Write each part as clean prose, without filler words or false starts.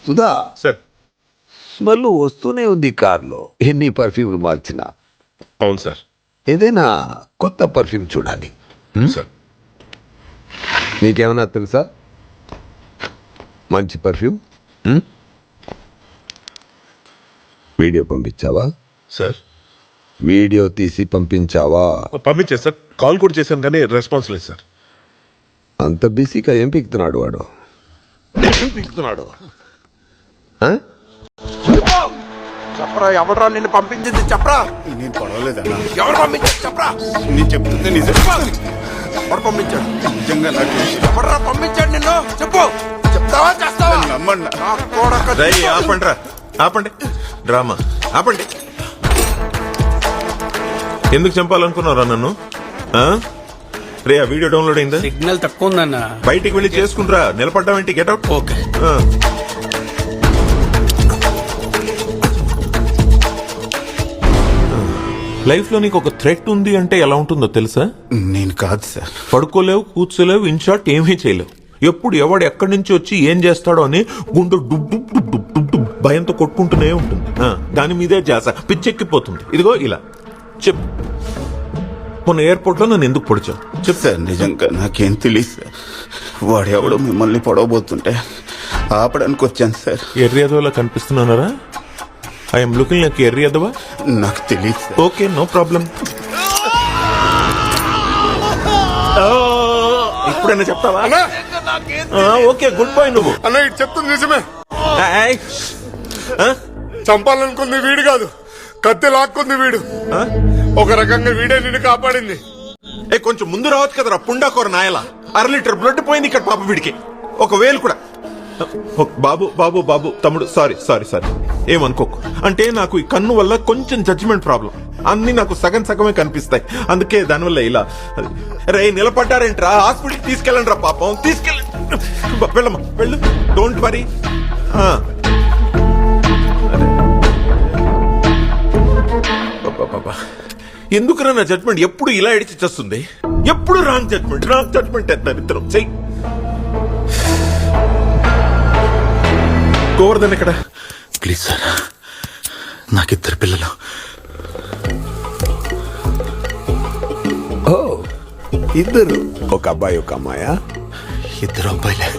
Sudha, sir. Smell వస్తూనే ఉంది కార్లో, ఎన్ని పర్ఫ్యూమ్లు మార్చినా. అవును సార్. ఏదైనా కొత్త పర్ఫ్యూమ్ చూడాలి. సార్, నీకేమన్నా తెలుసా మంచి పర్ఫ్యూమ్? వీడియో పంపించావా? సార్ వీడియో తీసి పంపించావా? పంపించాను సార్, కాల్ కూడా చేశాను కానీ రెస్పాన్స్ లేదు సార్. అంత బిజీగా ఏం పీకుతున్నాడు వాడు? ఏం పీకుతున్నాడు? చెప్పరా, ఎవడరా నిన్ను పంపించింది? చెప్పరా. నేను పడవలేదన్నా. ఎవరు పంపించారు? చెప్పరా. నేను చెప్తుంది నిజం. ఎవరు పంపించాడు? నిజంగా నాకు ఎవడరా పంపించాడు నిన్ను? చెప్పు. చెప్తావా చేస్తావా? నమ్మన్నా. నా కొడక. ఆపండి రా, ఆపండి డ్రామా ఆపండి. ఎందుకు చంపాలనుకున్నారా నన్ను? రే, ఆ వీడియో డౌన్లోడ్ అయిందా? సిగ్నల్ తక్కువ ఉందన్న. బయటికి వెళ్ళి చేసుకుంటారా, నిలబడ్డావేంటి? గెట్అవుట్. ఓకే. లైఫ్ లో నీకు ఒక థ్రెట్ ఉంది అంటే ఎలా ఉంటుందో తెలుసా? నేను కాదు సార్. పడుకోలేవు, కూర్చోలేవు, ఇన్ షార్ట్ ఏమీ చేయలేవు. ఎప్పుడు ఎవడు ఎక్కడి నుంచి వచ్చి ఏం చేస్తాడో అని గుండె dub dub dub dub dub dub భయంతో కొట్టుకుంటూనే ఉంటుంది. దాని మీదే జాస పిచ్చెక్కిపోతుంది. ఇదిగో ఇలా చెప్పు, మొన్న ఎయిర్పోర్ట్ లో నన్ను ఎందుకు పొడిచావు చెప్పు. సార్ నిజంగా నాకేం తెలియదు సార్. వాడెవడో మిమ్మల్ని పడవబోతుంటే ఆపడానికి వచ్చాను సార్. ఎర్రియదవలా కనిపిస్తున్నానరా? ఐఎమ్ లుకింగ్ లైక్ ఎర్రియదవా? నాకు తెలియదు సార్. Okay, no problem. ఇప్పుడైనా చెప్తావా? Okay, good boy. నువ్వు అన్న ఇటు చెప్తుంది నిజమే. ఆ? చంపాలనుకుంది వీడు కాదు, కత్తి లాక్కుంది వీడు. ఒక రకంగా వీడే నిన్ను కాపాడింది. కొంచెం ముందు రావచ్చు కదరా పుండాకోర నాయలా. 1/2 లీటర్ బ్లడ్ పోయింది ఇక్కడ పాప వీడికి. 1,000 కూడా. బాబు బాబు బాబు తమ్ముడు, సారీ సారీ సారీ, ఏమనుకోకు. అంటే నాకు ఈ కన్ను వల్ల కొంచెం జడ్జిమెంట్ ప్రాబ్లం. అన్ని నాకు సగం సగమే కనిపిస్తాయి, అందుకే దానివల్ల ఇలా. రే, నిలబడ్డారేంట్రా? హాస్పిటల్కి తీసుకెళ్ళండి రా పాపం, తీసుకెళ్ళండి. వెళ్ళమ్మా, వెళ్ళు, డోంట్ వరీ. ఎందుకురా నా జడ్జ్మెంట్ ఎప్పుడు ఇలా ఎడిచి చేస్తుంది? ఎప్పుడు రాంగ్ జడ్జ్మెంట్ ఎత్తారు ఇద్దరు. చెయ్యి. గోవర్ధన్ ఎక్కడ? ప్లీజ్ సార్, నాకిద్దరు పిల్లలు. ఓ, ఇద్దరు, ఒక అబ్బాయి ఒక అమ్మాయా? 2 అబ్బాయిలే.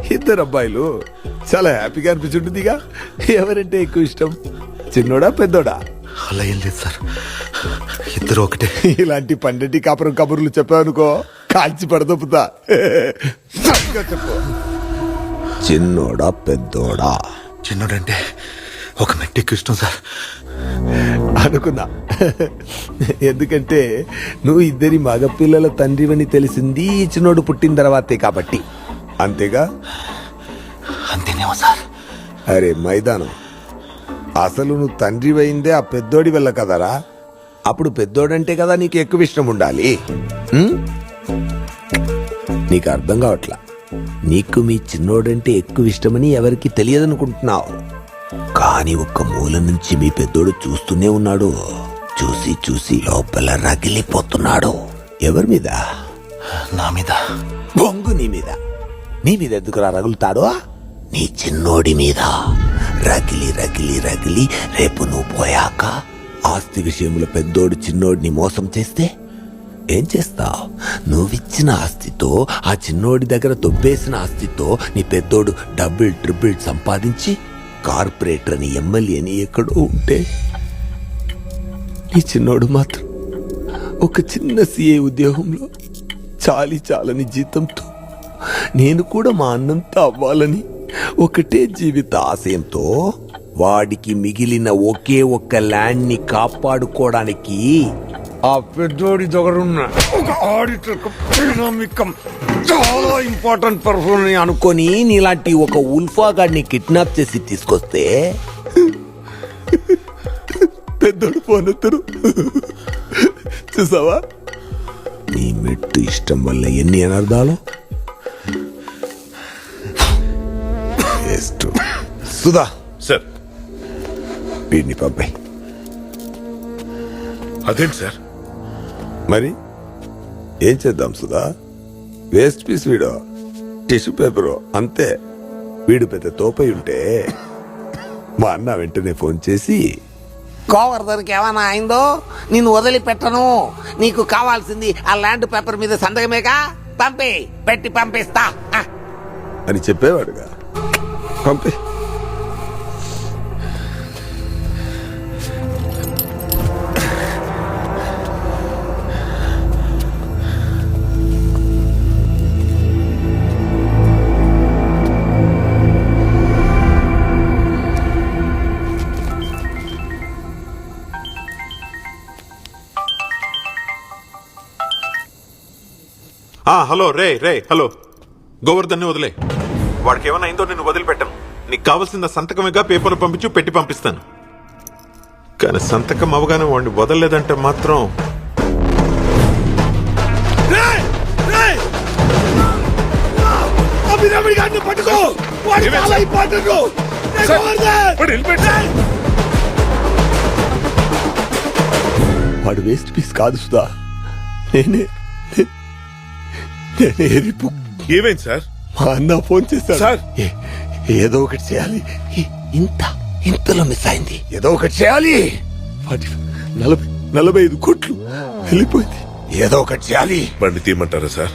2 అబ్బాయిలు, చాలా హ్యాపీగా అనిపించుంటుందిగా. ఎవరంటే ఎక్కువ ఇష్టం, చిన్నోడా పెద్దోడా? అలా ఏం లేదు సార్, 2 ఒకటే. ఇలాంటి పండటి కాపురం కబుర్లు చెప్పావనుకో, కాల్చి పడదొప్పుతా. చెప్పు, చిన్నోడా పెద్దోడా? చిన్నోడంటే ఒక మెట్టికి ఇష్టం సార్. అనుకున్నా, ఎందుకంటే నువ్వు ఇద్దరి మగపిల్లల తండ్రివని తెలిసింది చిన్నోడు పుట్టిన తర్వాతే కాబట్టి. అంతేగా? అంతేనేమో సార్. అరే మైదానం, అసలు నువ్వు తండ్రివైందే ఆ పెద్దోడి వల్ల కదరా. అప్పుడు పెద్దోడంటే కదా నీకు ఎక్కువ ఇష్టం ఉండాలి. నీకు అర్థం కావట్లా. నీకు మీ చిన్నోడంటే ఎక్కువ ఇష్టమని ఎవరికి తెలియదనుకుంటున్నావు, కానీ ఒక్క మూల నుంచి మీ పెద్దోడు చూస్తూనే ఉన్నాడు. చూసి చూసి లోపల రగిలిపోతున్నాడు. ఎవరి మీద? నా మీద. బొంగు నీ మీద. నీ మీద ఎందుకురా రగులుతాడు? నీ చిన్నోడి మీద రగిలి రగిలి రగిలి రేపు నువ్వు పోయాక ఆస్తి విషయంలో పెద్దోడు చిన్నోడిని మోసం చేస్తే ఏం చేస్తావు? నువ్విచ్చిన ఆస్తితో, ఆ చిన్నోడి దగ్గర దొబ్బేసిన ఆస్తితో నీ పెద్దోడు డబుల్ ట్రిపుల్ సంపాదించి కార్పొరేటర్ అని, ఎమ్మెల్యే అని ఎక్కడో ఉంటే, నీ చిన్నోడు మాత్రం ఒక చిన్న సిఏ ఉద్యోగంలో చాలని జీతంతో, నేను కూడా మా అన్నంతా అవ్వాలని ఒకటే జీవిత ఆశయంతో వాడికి మిగిలిన ఒకే ఒక్క ల్యాండ్ ని కాపాడుకోవడానికి ఆ పెద్దోడి దగ్గరున్న ఒక ఆడిటర్ చాలా ఇంపార్టెంట్ పర్సన్ అనుకొని నీలాంటి ఒక ఉల్ఫా గాడిని కిడ్నాప్ చేసి తీసుకొస్తే పెద్దోడు పోనెత్తరు. చూసావా, నీ మెట్టు ఇష్టం వల్ల ఎన్ని అనర్థాలు. సుధా సార్, వీడిని పంపాయి. అదేంటి సార్? మరి ఏం చేద్దాం సుధా? వేస్ట్ పీస్ వీడో, టిష్యూ పేపరు, అంతే. వీడు పెద్ద తోపై ఉంటే మా అన్న వెంటనే ఫోన్ చేసి గోవర్ధన్కి ఏమైనా అయిందో నిన్ను వదిలిపెట్టను, నీకు కావాల్సింది ఆ ల్యాండ్ పేపర్ మీద సంతకమేగా, పంపి పెట్టి పంపిస్తా అని చెప్పేవాడుగా. పంపి. హలో రే హలో, గోవర్ధన్ని వదిలే. వాడికి ఏమైనా అయిందో నిన్ను వదిలిపెట్టను. నీకు కావాల్సిన సంతకమేగా పేపర్లు పంపించు, పెట్టి పంపిస్తాను. కానీ సంతకం అవగానే వాడిని వదలలేదంటే మాత్రం వాడు వేస్ట్ పీస్ కాదు సుధా, నేనే ఎరిపు. ఏమైంది సార్? మా అన్న ఫోన్ చేశాడు సార్. ఏదో ఒకటి చేయాలి. ఇంతలో మిస్ అయింది. ఏదో ఒకటి చేయాలి. 45 కోట్లు వెళ్ళిపోయింది. ఏదో ఒకటి చేయాలి. బండి తీయమంటారా సార్?